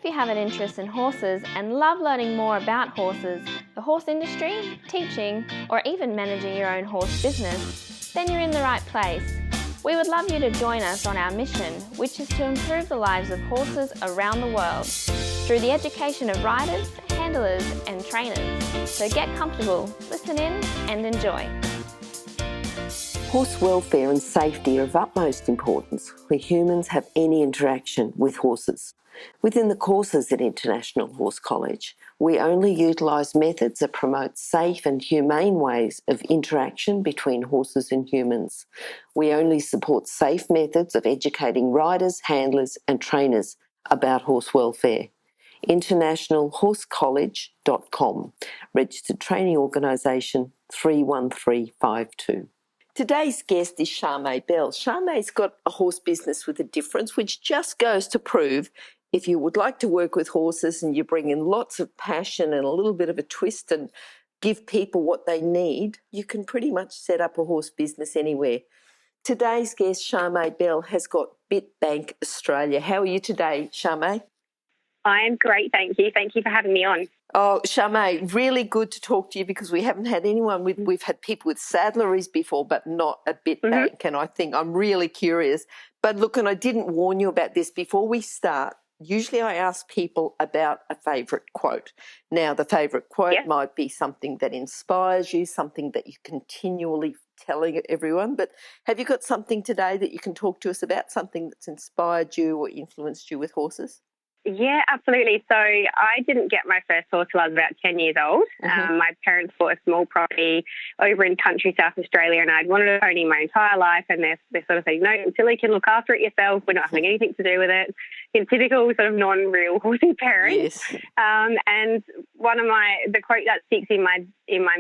if you have an interest in horses and love learning more about horses, the horse industry, teaching, or even managing your own horse business, then you're in the right place. We would love you to join us on our mission, which is to improve the lives of horses around the world through the education of riders, handlers, and trainers. So get comfortable, listen in, and enjoy. Horse welfare and safety are of utmost importance where humans have any interaction with horses. Within the courses at International Horse College, we only utilise methods that promote safe and humane ways of interaction between horses and humans. We only support safe methods of educating riders, handlers and trainers about horse welfare. internationalhorsecollege.com, registered training organisation 31352. Today's guest is Charmae Bell. Charmae's got a horse business with a difference, which just goes to prove if you would like to work with horses and you bring in lots of passion and a little bit of a twist and give people what they need, you can pretty much set up a horse business anywhere. Today's guest, Charmae Bell, has got BitBank Australia. How are you today, Charmae? I am great, thank you. Thank you for having me on. Oh, Charmae, really good to talk to you because we haven't had anyone with, we've had people with saddleries before, but not a BitBank. And I think I'm really curious. But look, and I didn't warn you about this before we start. Usually I ask people about a favourite quote. Now, the favourite quote might be something that inspires you, something that you continually telling everyone. But have you got something today that you can talk to us about, something that's inspired you or influenced you with horses? Yeah, absolutely. So I didn't get my first horse till I was about 10 years old. My parents bought a small property over in country South Australia and I'd wanted a pony my entire life, and they're sort of saying, no, until you can look after it yourself, we're not having anything to do with it. In typical sort of non-real horsey parents. Yes. And one of the quote that sticks in my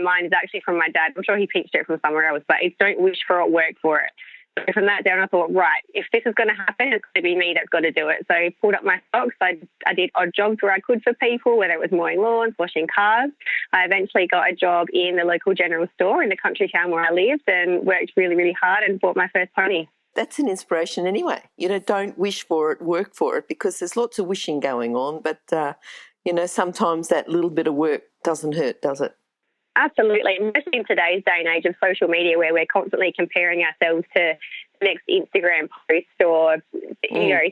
mind is actually from my dad. I'm sure he pinched it from somewhere else, but it's don't wish for it, work for it. So from that down, I thought, right, if this is going to happen, it's going to be me that's got to do it. So I pulled up my socks. I did odd jobs where I could for people, whether it was mowing lawns, washing cars. I eventually got a job in the local general store in the country town where I lived and worked really, really hard and bought my first pony. That's an inspiration anyway. Don't wish for it, work for it, because there's lots of wishing going on. But, sometimes that little bit of work doesn't hurt, does it? Absolutely. Especially in today's day and age of social media where we're constantly comparing ourselves to the next Instagram post or,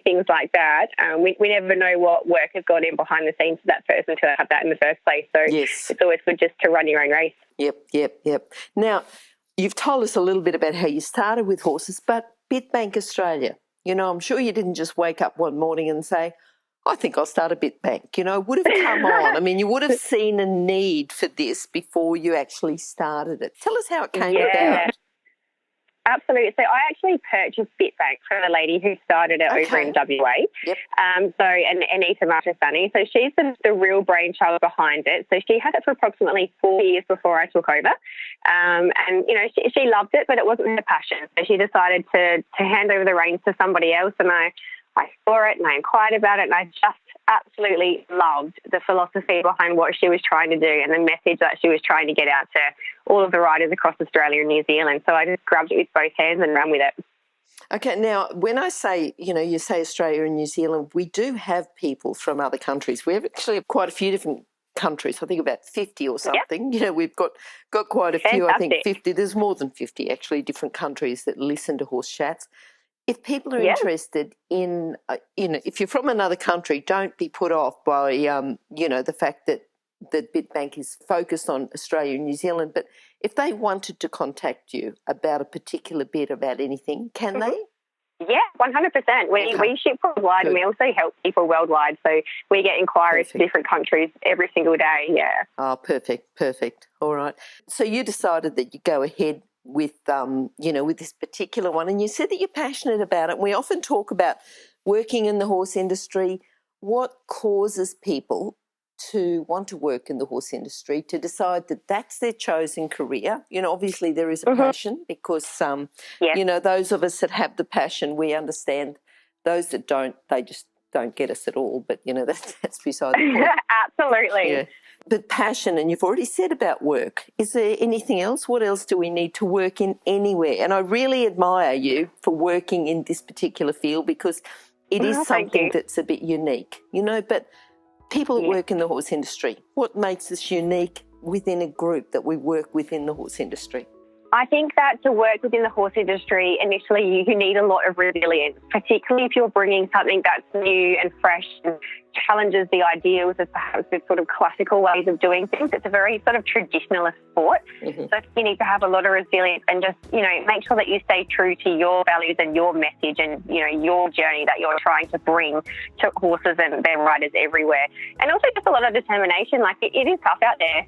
things like that. We never know what work has gone in behind the scenes for that person to have that in the first place. So It's always good just to run your own race. Yep. Now, you've told us a little bit about how you started with horses, but BitBank Australia, I'm sure you didn't just wake up one morning and say, I think I'll start a BitBank. It would have come on. I mean, you would have seen a need for this before you actually started it. Tell us how it came about. Absolutely. So I actually purchased BitBank from the lady who started it over in WA. Yep. Anita Marchesani. So she's the real brainchild behind it. So she had it for approximately 4 years before I took over. She loved it, but it wasn't her passion. So she decided to hand over the reins to somebody else, and I saw it and I inquired about it, and I just absolutely loved the philosophy behind what she was trying to do and the message that she was trying to get out to all of the riders across Australia and New Zealand. So I just grabbed it with both hands and ran with it. Okay, now when I say, you say Australia and New Zealand, we do have people from other countries. We have actually quite a few different countries, I think about 50 or something. Yep. We've got quite a few, Fantastic. I think 50. There's more than 50 actually different countries that listen to Horse Chats. If people are interested in, if you're from another country, don't be put off by, the fact that BitBank is focused on Australia and New Zealand. But if they wanted to contact you about a particular bit, about anything, can they? Yeah, 100%. We ship worldwide and we also help people worldwide. So we get inquiries from different countries every single day, yeah. Oh, perfect. All right. So you decided that you go ahead with with this particular one, and you said that you're passionate about it. We often talk about working in the horse industry. What causes people to want to work in the horse industry, to decide that that's their chosen career? Obviously there is a passion because those of us that have the passion, we understand. Those that don't, they just don't get us at all. But that's beside the point. Absolutely. Yeah. But passion, and you've already said about work. Is there anything else? What else do we need to work in anywhere? And I really admire you for working in this particular field because It is Oh, thank something you. that's a bit unique, but people that work in the horse industry, what makes us unique within a group that we work within the horse industry? I think that to work within the horse industry, initially you need a lot of resilience, particularly if you're bringing something that's new and fresh and challenges the ideals of perhaps the sort of classical ways of doing things. It's a very sort of traditionalist sport. Mm-hmm. So you need to have a lot of resilience and just, make sure that you stay true to your values and your message and, your journey that you're trying to bring to horses and their riders everywhere. And also just a lot of determination. Like it is tough out there.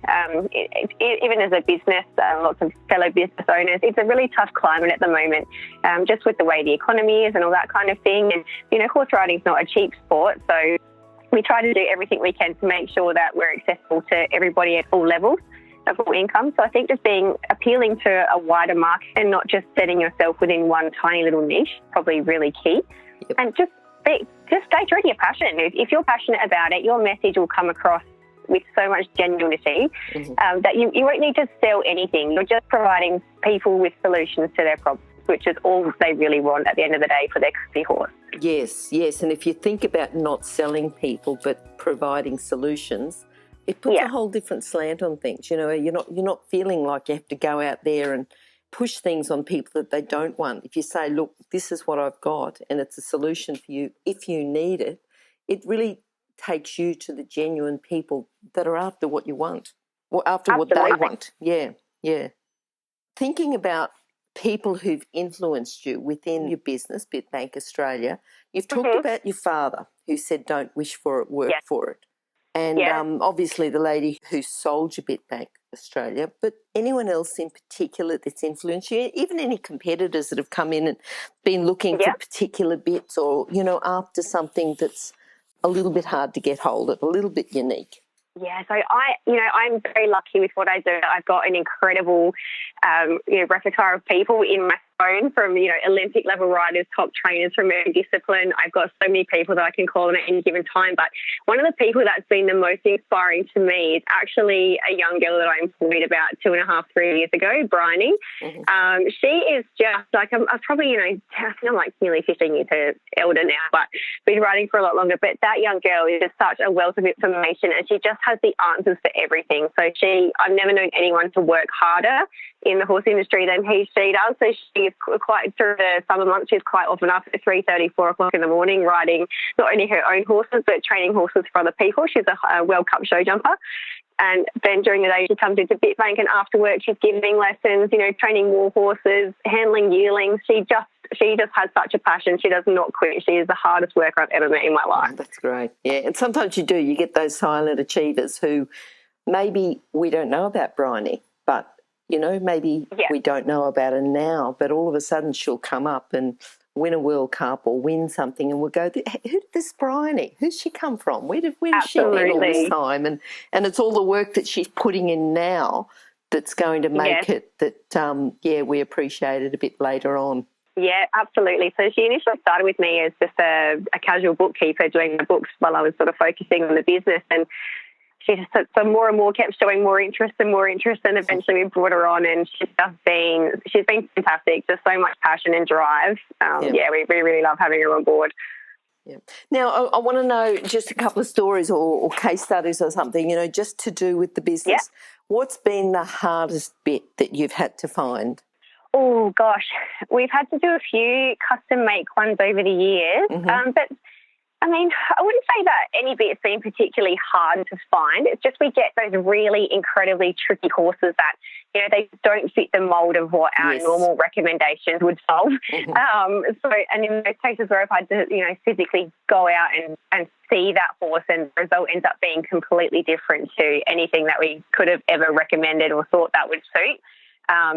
Even as a business, lots of fellow business owners, it's a really tough climate at the moment, just with the way the economy is and all that kind of thing. And, horse riding is not a cheap sport. So we try to do everything we can to make sure that we're accessible to everybody at all levels of all income. So I think just appealing to a wider market and not just setting yourself within one tiny little niche, probably really key. Yep. And just stay true to your passion. If you're passionate about it, your message will come across with so much genuinity that you won't need to sell anything. You're just providing people with solutions to their problems, which is all they really want at the end of the day for their country horse. Yes. And if you think about not selling people but providing solutions, it puts a whole different slant on things. You're not feeling like you have to go out there and push things on people that they don't want. If you say, look, this is what I've got and it's a solution for you if you need it, it really takes you to the genuine people that are after what you want or after what they want. Yeah. Thinking about people who've influenced you within your business, Bitbank Australia, you've talked about your father who said don't wish for it, work for it. And obviously the lady who sold you Bitbank Australia, but anyone else in particular that's influenced you, even any competitors that have come in and been looking for particular bits or, after something that's a little bit hard to get hold of, a little bit unique? Yeah, so I'm very lucky with what I do. I've got an incredible, repertoire of people in my phone from, Olympic level riders, top trainers from every discipline. I've got so many people that I can call on at any given time. But one of the people that's been the most inspiring to me is actually a young girl that I employed about 2.5, 3 years ago, Bryony. She is just like, I'm probably, I think I'm like nearly 15 years elder now, but been riding for a lot longer. But that young girl is just such a wealth of information and she just has the answers for everything. So I've never known anyone to work harder in the horse industry than she does. So she is quite, through the summer months, she's quite often up at 3:30, 4 o'clock in the morning riding not only her own horses but training horses for other people. She's a World Cup show jumper. And then during the day she comes into Bitbank and after work she's giving lessons, training war horses, handling yearlings. She just has such a passion. She does not quit. She is the hardest worker I've ever met in my life. Oh, that's great. Yeah, and sometimes you get those silent achievers who maybe we don't know about Bryony, but, maybe we don't know about her now, but all of a sudden she'll come up and win a World Cup or win something and we'll go, who's this Bryony? Who's she come from? Where did she been all this time? And it's all the work that she's putting in now that's going to make it that, we appreciate it a bit later on. Yeah, absolutely. So she initially started with me as just a casual bookkeeper doing the books while I was sort of focusing on the business, and she just so more and more kept showing more interest, and eventually we brought her on, and she's been fantastic. Just so much passion and drive. We really love having her on board. Yeah. Now, I want to know just a couple of stories or case studies or something, just to do with the business. Yeah. What's been the hardest bit that you've had to find? Oh, gosh, we've had to do a few custom make ones over the years, but I mean, I wouldn't say that any bit's been particularly hard to find. It's just we get those really incredibly tricky horses that, they don't fit the mould of what our normal recommendations would solve. And in those cases where I've had to, physically go out and see that horse and the result ends up being completely different to anything that we could have ever recommended or thought that would suit.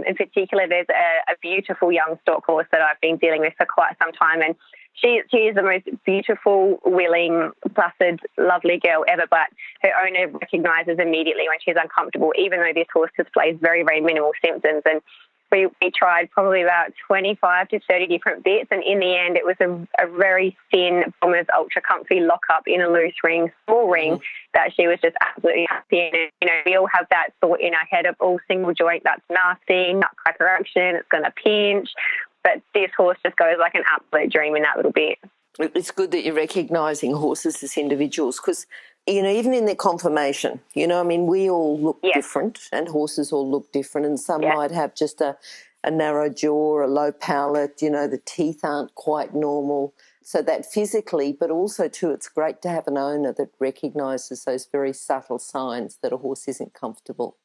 In particular, there's a beautiful young stock horse that I've been dealing with for quite some time, and she is the most beautiful, willing, placid, lovely girl ever, but her owner recognises immediately when she's uncomfortable, even though this horse displays very, very minimal symptoms. And we tried probably about 25 to 30 different bits, and in the end it was a very thin Bomber's ultra comfy lock-up in a loose ring, small ring, that she was just absolutely happy in. We all have that thought in our head of, single joint, that's nasty, nutcracker action, it's going to pinch. But this horse just goes like an absolute dream in that little bit. It's good that you're recognising horses as individuals because, even in their conformation, we all look different and horses all look different, and some might have just a narrow jaw, a low palate, the teeth aren't quite normal. So that physically, but also too, it's great to have an owner that recognises those very subtle signs that a horse isn't comfortable.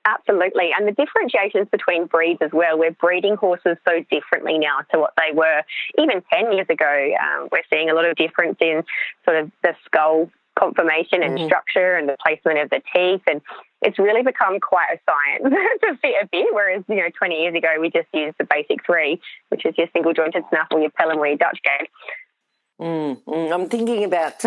Absolutely. And the differentiations between breeds as well. We're breeding horses so differently now to what they were even 10 years ago. We're seeing a lot of difference in sort of the skull conformation and structure and the placement of the teeth. And it's really become quite a science to fit a bit, whereas, 20 years ago we just used the basic three, which is your single-jointed snaffle, your pelham, your Dutch gate. I'm thinking about,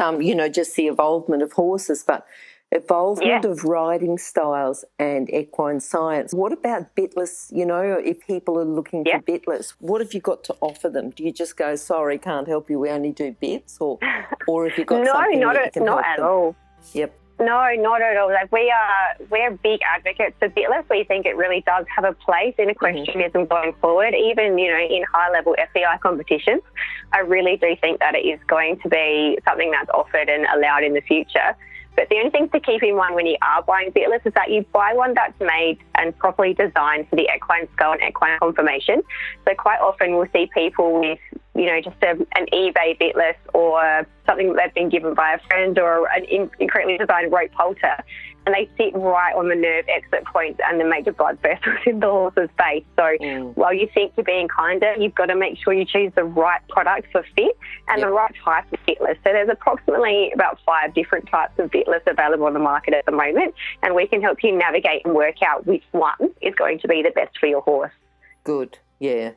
just the evolvement of horses, but evolvement of riding styles and equine science. What about bitless? If people are looking for bitless, what have you got to offer them? Do you just go, sorry, can't help you, we only do bits? Or have you got something that you can help them? Not at all. Yep. No, not at all. Like we're big advocates for bitless. We think it really does have a place in equestrianism going forward, even, in high-level FEI competitions. I really do think that it is going to be something that's offered and allowed in the future. But the only thing to keep in mind when you are buying bitless is that you buy one that's made and properly designed for the equine skull and equine conformation. So quite often we'll see people with, just an eBay bitless or something that they've been given by a friend or an incorrectly designed rope halter, and they sit right on the nerve exit points and the major blood vessels in the horse's face. So while you think you're being kinder, you've got to make sure you choose the right product for fit and the right type of bitless. So there's approximately about 5 different types of bitless available on the market at the moment, and we can help you navigate and work out which one is going to be the best for your horse. Good. Yeah.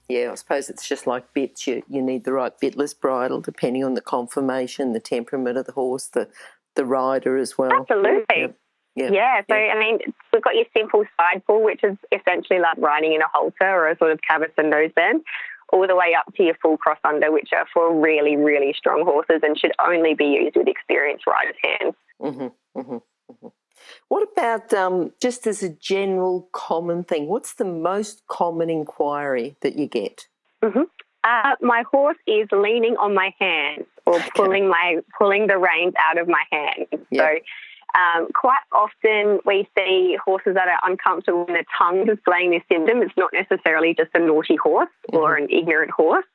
I suppose it's just like bits. You need the right bitless bridle depending on the conformation, the temperament of the horse, the rider as well. Absolutely. Yeah. So, we've got your simple side pull, which is essentially like riding in a halter or a sort of cavus and noseband, all the way up to your full cross under, which are for really, really strong horses and should only be used with experienced riders' hands. What about just as a general common thing? What's the most common inquiry that you get? My horse is leaning on my hands or pulling the reins out of my hands. Yep. So quite often we see horses that are uncomfortable when their tongue displaying this symptom. It's not necessarily just a naughty horse or an ignorant horse.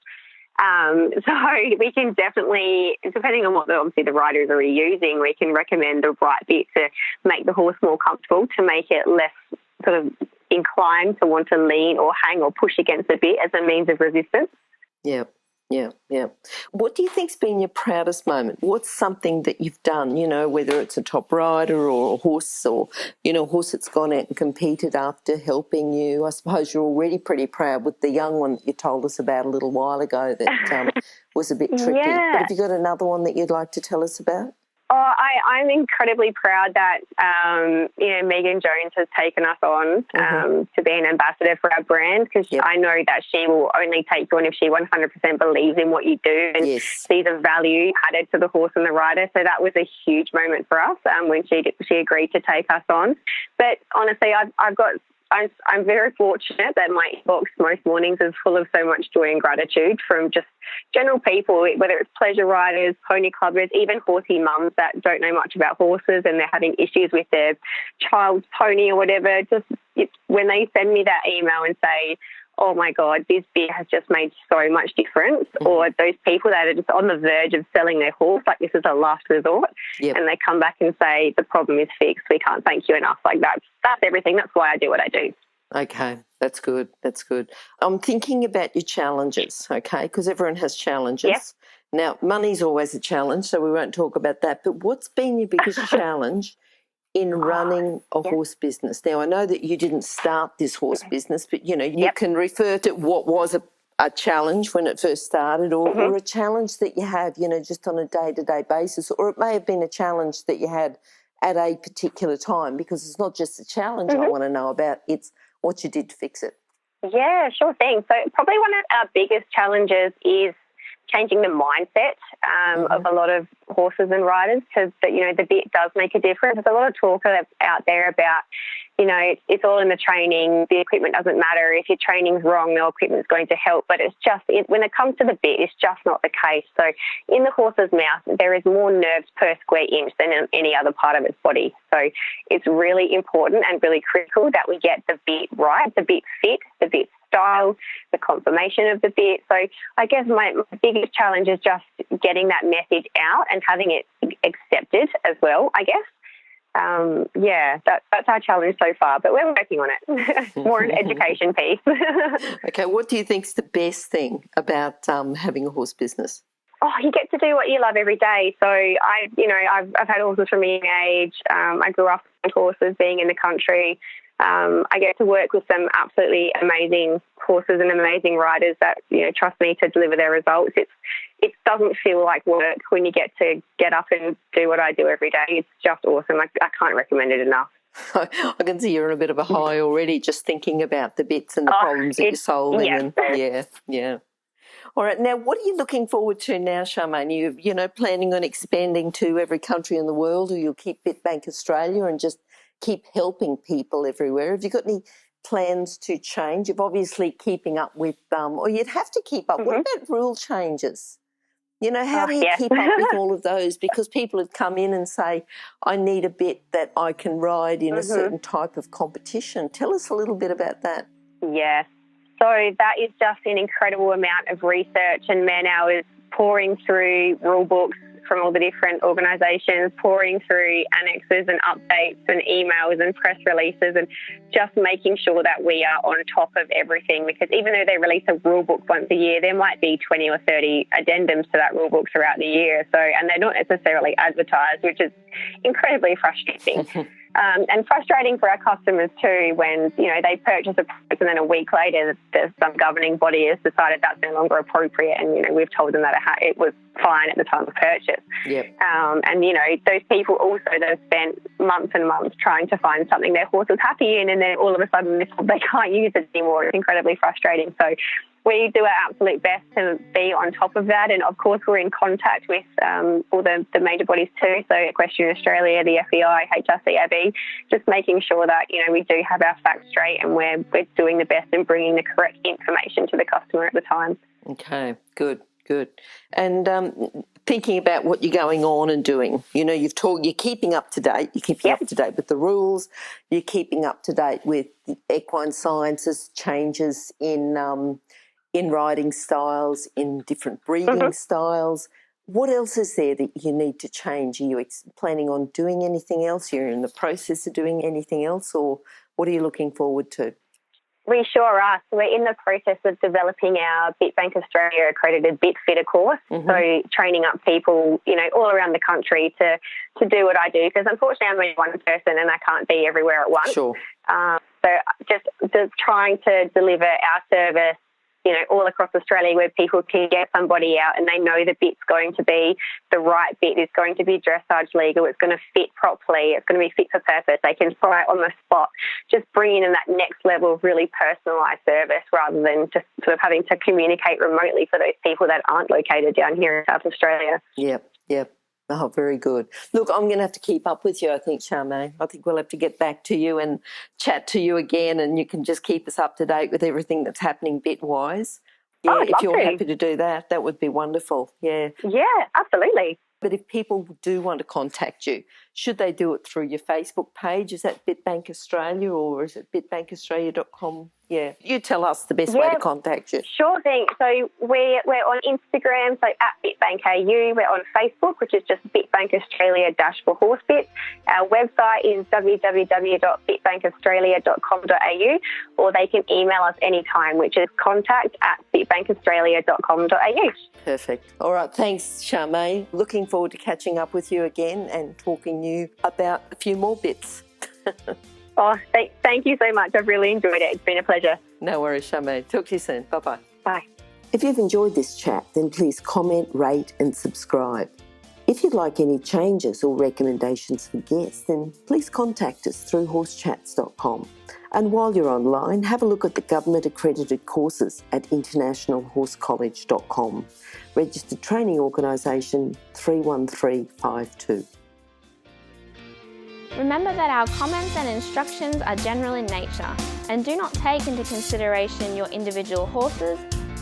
So we can definitely, depending on what obviously the rider is already using, we can recommend the right bit to make the horse more comfortable, to make it less sort of inclined to want to lean or hang or push against the bit as a means of resistance. Yeah. What do you think's been your proudest moment? What's something that you've done, whether it's a top rider or a horse or, a horse that's gone out and competed after helping you? I suppose you're already pretty proud with the young one that you told us about a little while ago that was a bit tricky. Yeah. But have you got another one that you'd like to tell us about? Oh, I'm incredibly proud that, Megan Jones has taken us on to be an ambassador for our brand, because I know that she will only take you on if she 100% believes in what you do and sees a value added to the horse and the rider. So that was a huge moment for us when she agreed to take us on. But honestly, I'm very fortunate that my inbox most mornings is full of so much joy and gratitude from just general people, whether it's pleasure riders, pony clubbers, even horsey mums that don't know much about horses and they're having issues with their child's pony or whatever. When they send me that email and say, oh my God, this bit has just made so much difference, or those people that are just on the verge of selling their horse, like this is a last resort, and they come back and say the problem is fixed, we can't thank you enough. Like that's everything. That's why I do what I do. Okay, that's good. I'm thinking about your challenges, okay, because everyone has challenges. Yep. Now, money's always a challenge, so we won't talk about that, but what's been your biggest challenge in running a horse business? Now, I know that you didn't start this horse business, but, you can refer to what was a challenge when it first started or a challenge that you have, just on a day-to-day basis, or it may have been a challenge that you had at a particular time, because it's not just a challenge I want to know about, it's what you did to fix it. Yeah, sure thing. So probably one of our biggest challenges is changing the mindset of a lot of horses and riders, because the bit does make a difference. There's a lot of talk out there about it's all in the training. The equipment doesn't matter. If your training's wrong, no equipment's going to help. But it's just, when it comes to the bit, it's just not the case. So in the horse's mouth, there is more nerves per square inch than in any other part of its body. So it's really important and really critical that we get the bit right, the bit fit, the bit style, the conformation of the bit. So I guess my biggest challenge is just getting that message out and having it accepted as well, I guess. That's our challenge so far, but we're working on it. More an education piece. Okay, what do you think's the best thing about having a horse business? Oh, you get to do what you love every day. So I've had horses from a young age. I grew up with horses, being in the country. I get to work with some absolutely amazing horses and amazing riders that, trust me to deliver their results. It doesn't feel like work when you get to get up and do what I do every day. It's just awesome. I can't recommend it enough. I can see you're on a bit of a high already, just thinking about the bits and the problems that you're solving. Yeah. Yeah. All right. Now, what are you looking forward to now, Charmae? You planning on expanding to every country in the world, or you'll keep BitBank Australia and just keep helping people everywhere? Have you got any plans to change? You're obviously keeping up with, or you'd have to keep up. What about rule changes? How do you keep up with all of those? Because people would come in and say, I need a bit that I can ride in a certain type of competition. Tell us a little bit about that. Yes. So that is just an incredible amount of research and man hours pouring through rule books from all the different organisations, pouring through annexes and updates and emails and press releases, and just making sure that we are on top of everything, because even though they release a rule book once a year, there might be 20 or 30 addendums to that rule book throughout the year. So, and they're not necessarily advertised, which is incredibly frustrating. And frustrating for our customers too when, they purchase a product and then a week later some governing body has decided that's no longer appropriate, and, we've told them that it was fine at the time of purchase. Yep. And, those people also that have spent months and months trying to find something their horse was happy in, and then all of a sudden they can't use it anymore. It's incredibly frustrating. So we do our absolute best to be on top of that. And, of course, we're in contact with all the major bodies too, so Equestrian Australia, the FEI, HRCAB, just making sure that, we do have our facts straight and we're doing the best and bringing the correct information to the customer at the time. Okay, good. And thinking about what you're going on and doing, you're keeping up to date. You're keeping up to date with the rules. You're keeping up to date with the equine sciences, changes in riding styles, in different breeding styles. What else is there that you need to change? Are you planning on doing anything else? You're in the process of doing anything else, or what are you looking forward to? We sure are. So we're in the process of developing our BitBank Australia accredited BitFitter course. So training up people, all around the country to do what I do, because unfortunately I'm only one person and I can't be everywhere at once. Sure. So just trying to deliver our service, all across Australia, where people can get somebody out and they know the bit's going to be the right bit. It's going to be dressage legal. It's going to fit properly. It's going to be fit for purpose. They can try it on the spot. Just bringing in that next level of really personalised service rather than just sort of having to communicate remotely for those people that aren't located down here in South Australia. Yep. Oh, very good. Look, I'm going to have to keep up with you, I think, Charmae. I think we'll have to get back to you and chat to you again, and you can just keep us up to date with everything that's happening bit-wise. Yeah, if you're happy to do that, that would be wonderful. Yeah. Yeah, absolutely. But if people do want to contact you, should they do it through your Facebook page? Is that BitBank Australia, or is it bitbankaustralia.com? Yeah, you tell us the best way to contact you. Sure thing. So we're on Instagram, so at BitBankAU. We're on Facebook, which is just BitBank Australia for Horsebit. Our website is www.bitbankaustralia.com.au, or they can email us anytime, which is contact@bitbankaustralia.com.au. Perfect. All right. Thanks, Charmae. Looking forward to catching up with you again and talking you about a few more bits. Oh, thank you so much. I've really enjoyed it. It's been a pleasure. No worries, Charmae. Talk to you soon. Bye-bye. Bye. If you've enjoyed this chat, then please comment, rate and subscribe. If you'd like any changes or recommendations for guests, then please contact us through horsechats.com. And while you're online, have a look at the government-accredited courses at internationalhorsecollege.com. Registered Training Organisation 31352. Remember that our comments and instructions are general in nature and do not take into consideration your individual horses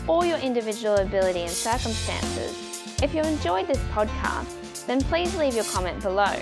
or your individual ability and circumstances. If you enjoyed this podcast, then please leave your comment below.